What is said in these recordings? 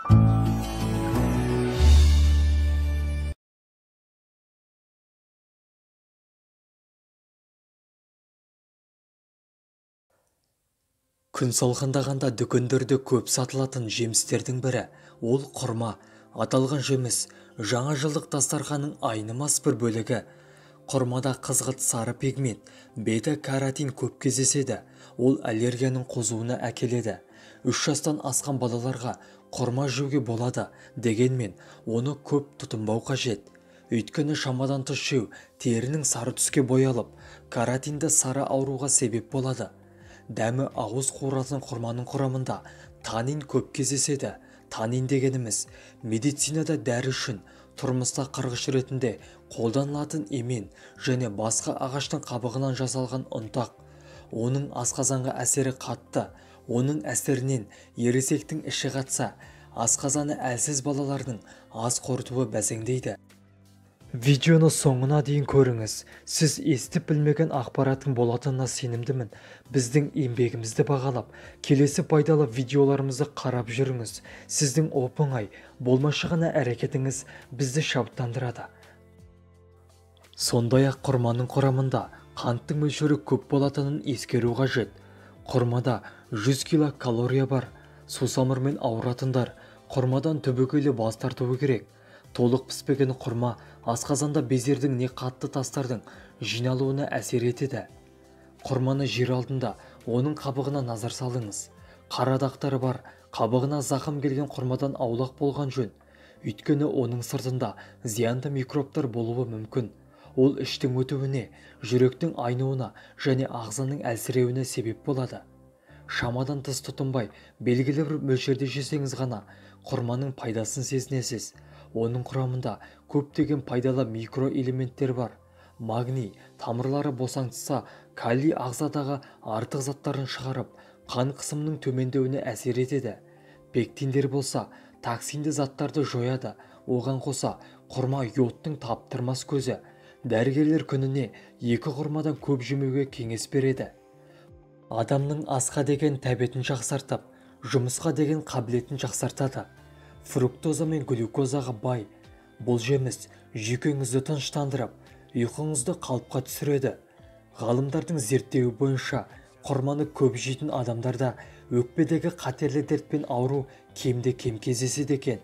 Күн салқындағанда дүкендерде көп сатылатын жемістердің бірі ол құрма. Аталған жеміс жаңа жылдық дастарханның айнымас бір бөлігі. Құрмада қызғылт сары пигмент, бета-каротин көп кездеседі. Ол аллергияның қозуына әкеледі. 3 жастан асқан балаларға құрма жеуге болады, дегенмен оны көп тұтынбау қажет. Өйткені шамадан тыс жеу терінің сары түске боялып, каротинді сары ауруға себеп болады. Дәмі ауыз қуыратын құрманың құрамында танин көп кездеседі. Танин дегеніміз медицинада дәрі үшін, тұрмыста қырғыш ретінде қолданылатын емен және басқа ағаштың қабығынан жасалған ұнтақ. Оның асқазанға әсері қатты. Оның әсерінен ересектің іші қатса, асқазаны әлсіз балалардың ас қорытуы бәсеңдейді. Видеоны соңына дейін көріңіз. Сіз естіп білмеген ақпараттың болатынына сенімдімін. Біздің еңбегімізді бағалап, келесі пайдалы видеоларымызды қарап жүріңіз. Сіздің оп-оңай, болмашы ғана әрекетіңіз бізді шабыттандырады. Сондай-ақ құрманың құрамында қанттың мөлшері көп болатынын ескеру қажет. Құрмада 100 килокалория бар. Сусамырмен ауыратындар құрмадан түбегейлі бас тартуы керек. Толық піспеген құрма асқазанда безердің не қатты тастардың жиналуына әсер етеді. Құрманы жер алдында оның қабығына назар салыңыз. Қара дақтары бар, қабығына зақым келген құрмадан аулақ болған жөн. Өйткені оның сыртында зиянды микробтар болуы мүмкін. Ол іштің өтуіне, жүректің айнуына және ағзаның әлсіреуіне себеп болады. Шамадан тыс тұтынбай, белгілі бір мөлшерде жесеңіз ғана құрманың пайдасын сезінесіз. Оның құрамында көптеген пайдалы микроэлементтер бар. Магний тамырлары босаңсыса, калий ағзадағы артық заттарын шығарып, қан қысымының төмендеуіне әсер етеді. Пектиндер болса, токсинді заттарды жояды. Оған қоса, құрма йодтың таптырмас көзі. Дәрігерлер күніне 2 құрмадан көп жемеуге кеңес береді. Адамның асқа деген тәбетін жақсартып, жұмысқа деген қабілетін жақсартады. Фруктоза мен глюкозаға бай. Бұл жеміс жүйкеңізді тыныштандырып, ұйқыңызды қалыпқа түсіреді. Ғалымдардың зерттеуі бойынша, құрманы көп жейтін адамдарда өкпедегі қатерлі дертпен ауру кем кездеседі екен.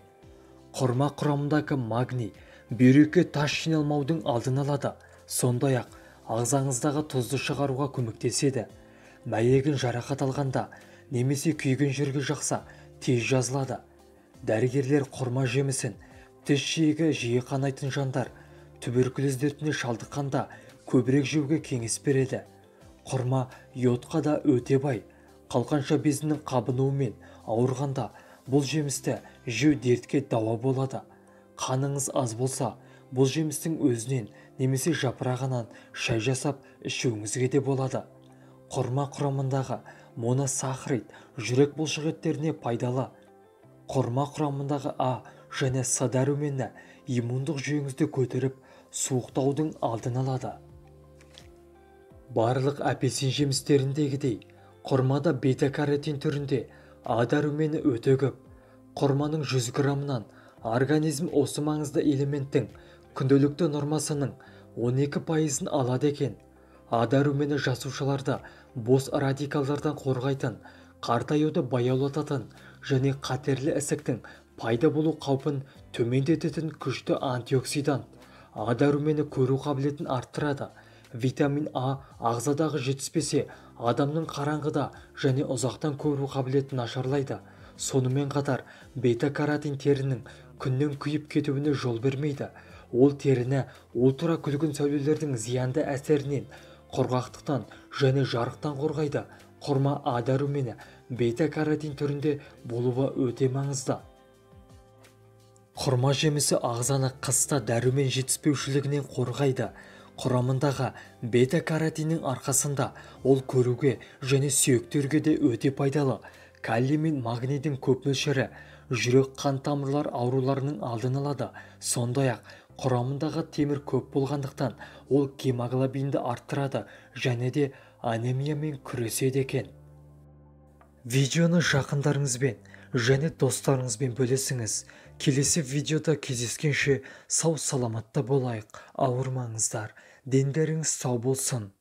Құрма құрамындағы магний бүйрекке тас жиналмаудың алдын алады. Сондай-ақ ағзаңыздағы тұзды шығаруға көмектеседі. Мәйегін жарақат алғанда немесе күйген жерге жақса тез жазылады. Дәрігерлер құрма жемісін тіс жиегі жиі қанайтын жандар, туберкулез дертіне шалдыққанда көбірек жеуге кеңес береді. Құрма йодқа да өте бай. Қалқанша безінің қабынуымен ауырғанда бұл жемісті жеу дертке дауа болады. Қаныңыз аз болса, бұл жемістің өзінен немесе жапырағынан шай жасап ішуіңізге де болады. Құрма құрамындағы моносахарид жүрек бұлшықеттеріне пайдалы. Құрма құрамындағы А және С дәрумені иммундық жүйеңізді көтеріп, суықтаудың алдын алады. Барлық апельсин жемістеріндегідей, құрмада бета-каротин түрінде А дәрумені өте көп. Құрманың 100 граммынан организм осы маңызды элементтің күнделікті нормасының 12%-ын алады екен. А дәрумені жасушаларды бос радикалдардан қорғайтын, қартаюды баяулататын және қатерлі ісіктің пайда болу қаупін төмендететін күшті антиоксидант. А дәрумені көру қабілетін арттырады. Витамин А ағзадағы жетіспесе, адамның қараңғыда және ұзақтан көру қабілетін нашарлайды. Сонымен қатар, бета-каротин терінің күннен күйіп кетуіне жол бермейді. Ол теріні ультра күлгін сәулелердің зиянды әсерінен, құрғақтықтан және жарықтан қорғайды. Құрма А дәрумені бета-каротин түрінде болуы өте маңызды. Құрма жемісі ағзаны қыста дәрумен жетіспеушілігінен қорғайды. Құрамындағы бета-каротиннің арқасында ол көруге және сүйектерге де өте пайдалы. Калий мен магнийдің көп мөлшері жүрек қан тамырлар ауруларының алдын алады. Сондай-ақ құрамындағы темір көп болғандықтан ол гемоглобинді арттырады және де анемиямен күреседі екен. Видеоны жақындарыңызбен және достарыңызбен бөлісіңіз. Келесі видеода кездескенше сау саламатта болайық. Ауырмаңыздар. Дендеріңіз сау болсын.